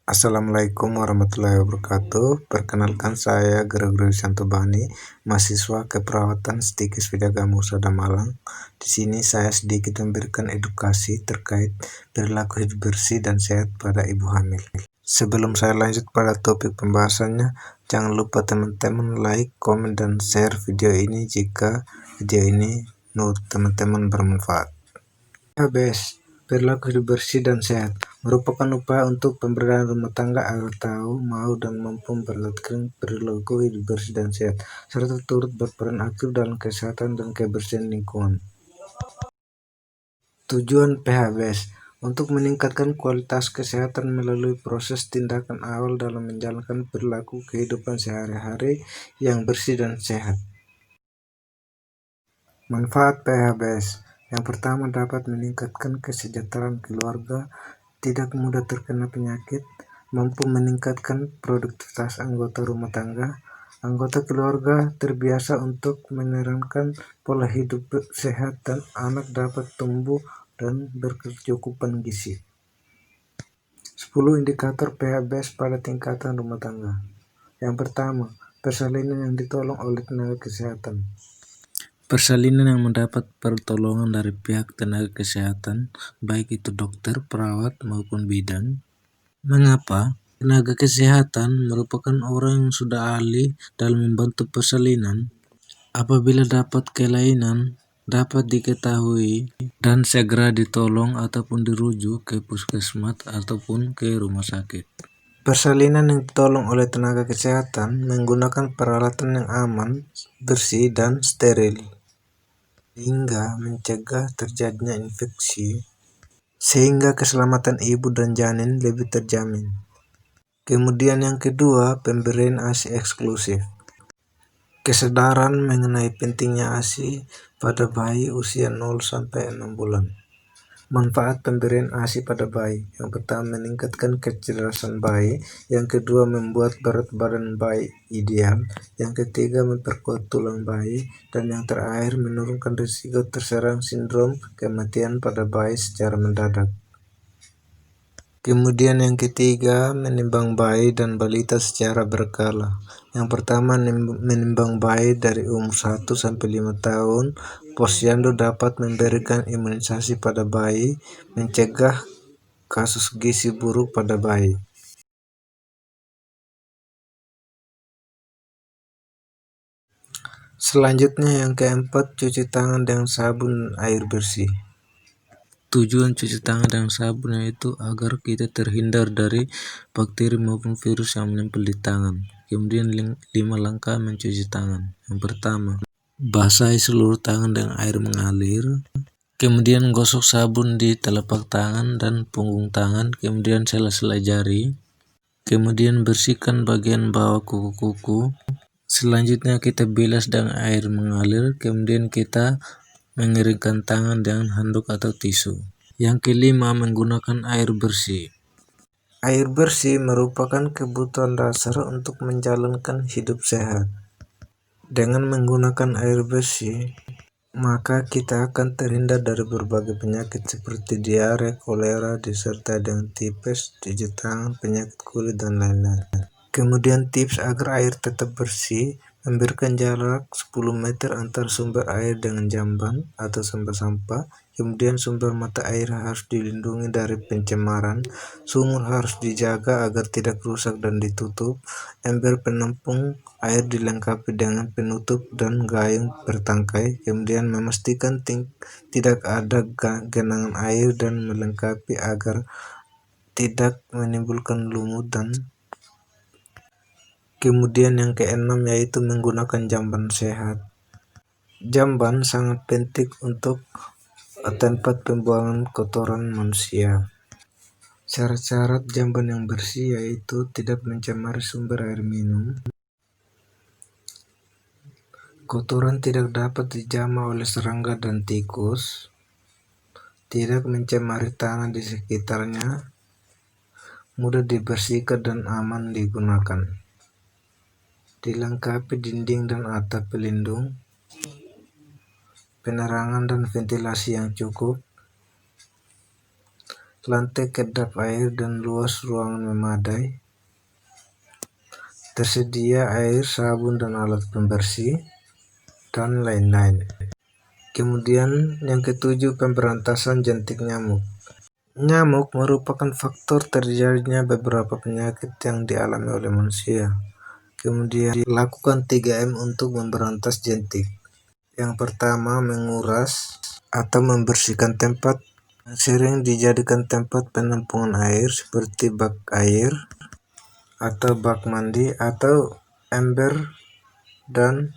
Assalamualaikum warahmatullahi wabarakatuh. Perkenalkan saya Guru Wisanto Bani, mahasiswa keperawatan Stikes Widagama Husada Malang. Di sini saya sedikit memberikan edukasi terkait perilaku hidup bersih dan sehat pada ibu hamil. Sebelum saya lanjut pada topik pembahasannya, jangan lupa teman-teman like, komen, dan share video ini jika video ini menurut teman-teman bermanfaat. HBS, perilaku hidup bersih dan sehat, merupakan upaya untuk pemberdayaan rumah tangga agar tahu, mau, dan mampu memperhatikan perilaku hidup bersih dan sehat, serta turut berperan aktif dalam kesehatan dan kebersihan lingkungan. Tujuan PHBS untuk meningkatkan kualitas kesehatan melalui proses tindakan awal dalam menjalankan perilaku kehidupan sehari-hari yang bersih dan sehat. Manfaat PHBS. Yang pertama, dapat meningkatkan kesejahteraan keluarga, tidak mudah terkena penyakit, mampu meningkatkan produktivitas anggota rumah tangga. Anggota keluarga terbiasa untuk menerapkan pola hidup sehat dan anak dapat tumbuh dan berkecukupan gizi. 10 indikator PHBS pada tingkatan rumah tangga. Yang pertama, persalinan yang ditolong oleh tenaga kesehatan. Persalinan yang mendapat pertolongan dari pihak tenaga kesehatan, baik itu dokter, perawat, maupun bidan. Mengapa? Tenaga kesehatan merupakan orang yang sudah ahli dalam membantu persalinan. Apabila dapat kelainan, dapat diketahui dan segera ditolong ataupun dirujuk ke puskesmas ataupun ke rumah sakit. Persalinan yang ditolong oleh tenaga kesehatan menggunakan peralatan yang aman, bersih, dan steril, hingga mencegah terjadinya infeksi, sehingga keselamatan ibu dan janin lebih terjamin. Kemudian yang kedua, pemberian ASI eksklusif. Kesadaran mengenai pentingnya ASI pada bayi usia 0-6 bulan. Manfaat pemberian ASI pada bayi. Yang pertama, meningkatkan kecerdasan bayi. Yang kedua, membuat berat badan bayi ideal. Yang ketiga, memperkuat tulang bayi. Dan yang terakhir, menurunkan risiko terserang sindrom kematian pada bayi secara mendadak. Kemudian yang ketiga, menimbang bayi dan balita secara berkala. Yang pertama, menimbang bayi dari umur 1-5 tahun. Posyandu dapat memberikan imunisasi pada bayi, mencegah kasus gizi buruk pada bayi. Selanjutnya yang keempat, cuci tangan dengan sabun dan air bersih. Tujuan cuci tangan dengan sabun yaitu agar kita terhindar dari bakteri maupun virus yang menempel di tangan. Kemudian 5 langkah mencuci tangan. Yang pertama, basahi seluruh tangan dengan air mengalir. Kemudian gosok sabun di telapak tangan dan punggung tangan, kemudian sela-sela jari. Kemudian bersihkan bagian bawah kuku-kuku. Selanjutnya kita bilas dengan air mengalir, kemudian kita mengeringkan tangan dengan handuk atau tisu. Yang kelima, menggunakan air bersih. Air bersih merupakan kebutuhan dasar untuk menjalankan hidup sehat. Dengan menggunakan air bersih, maka kita akan terhindar dari berbagai penyakit seperti diare, kolera, disertai dengan tipes, cuci tangan, penyakit kulit, dan lain-lain. Kemudian tips agar air tetap bersih, memberikan jarak 10 meter antar sumber air dengan jamban atau sampah-sampah. Kemudian sumber mata air harus dilindungi dari pencemaran. Sumur harus dijaga agar tidak rusak dan ditutup. Ember penampung air dilengkapi dengan penutup dan gayung bertangkai. Kemudian memastikan tidak ada genangan air dan melengkapi agar tidak menimbulkan lumut dan kemudian yang keenam yaitu menggunakan jamban sehat. Jamban sangat penting untuk tempat pembuangan kotoran manusia. Syarat-syarat jamban yang bersih yaitu tidak mencemari sumber air minum. Kotoran tidak dapat dijamah oleh serangga dan tikus. Tidak mencemari tanah di sekitarnya. Mudah dibersihkan dan aman digunakan. Dilengkapi dinding dan atap pelindung, penerangan dan ventilasi yang cukup. lantai kedap air dan luas ruangan memadai, tersedia air, sabun dan alat pembersih, dan lain-lain. Kemudian yang ketujuh, pemberantasan jentik nyamuk. Nyamuk merupakan faktor terjadinya beberapa penyakit yang dialami oleh manusia. Kemudian lakukan 3M untuk memberantas jentik. Yang pertama, menguras atau membersihkan tempat yang sering dijadikan tempat penampungan air seperti bak air atau bak mandi atau ember dan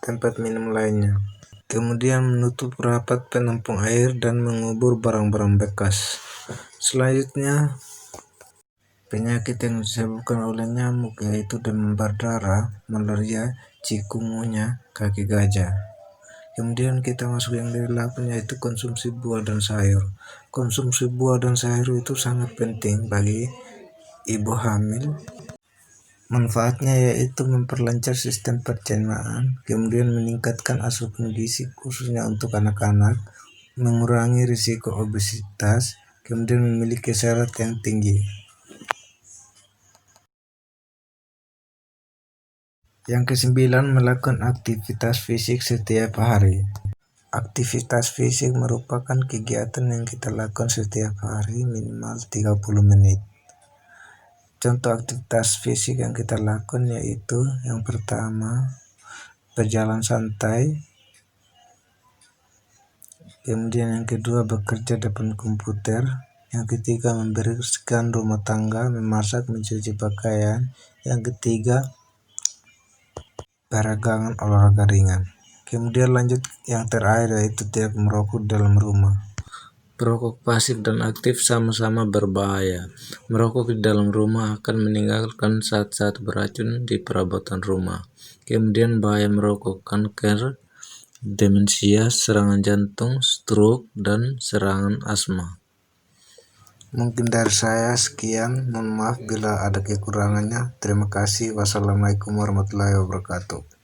tempat minum lainnya. Kemudian menutup rapat penampung air dan mengubur barang-barang bekas. Selanjutnya, penyakit yang disebabkan oleh nyamuk yaitu demam berdarah, malaria, cikungunya, kaki gajah. Kemudian kita masuk yang ke-8 yaitu konsumsi buah dan sayur. Konsumsi buah dan sayur itu sangat penting bagi ibu hamil. Manfaatnya yaitu memperlancar sistem pencernaan, kemudian meningkatkan asupan gizi khususnya untuk anak-anak, mengurangi risiko obesitas, kemudian memiliki serat yang tinggi. Yang ke-9, melakukan aktivitas fisik setiap hari. Aktivitas fisik merupakan kegiatan yang kita lakukan setiap hari minimal 30 menit. Contoh aktivitas fisik yang kita lakukan yaitu yang pertama, berjalan santai, kemudian yang kedua, bekerja depan komputer, yang ketiga, membereskan rumah tangga, memasak, mencuci pakaian, yang ketiga, peregangan olahraga ringan. Kemudian lanjut yang terakhir yaitu tidak merokok dalam rumah. Perokok pasif dan aktif sama-sama berbahaya. Merokok di dalam rumah akan meninggalkan zat-zat beracun di perabotan rumah. Kemudian bahaya merokok, kanker, demensia, serangan jantung, stroke, dan serangan asma. Mungkin dari saya sekian, mohon maaf bila ada kekurangannya. Terima kasih. Wassalamualaikum warahmatullahi wabarakatuh.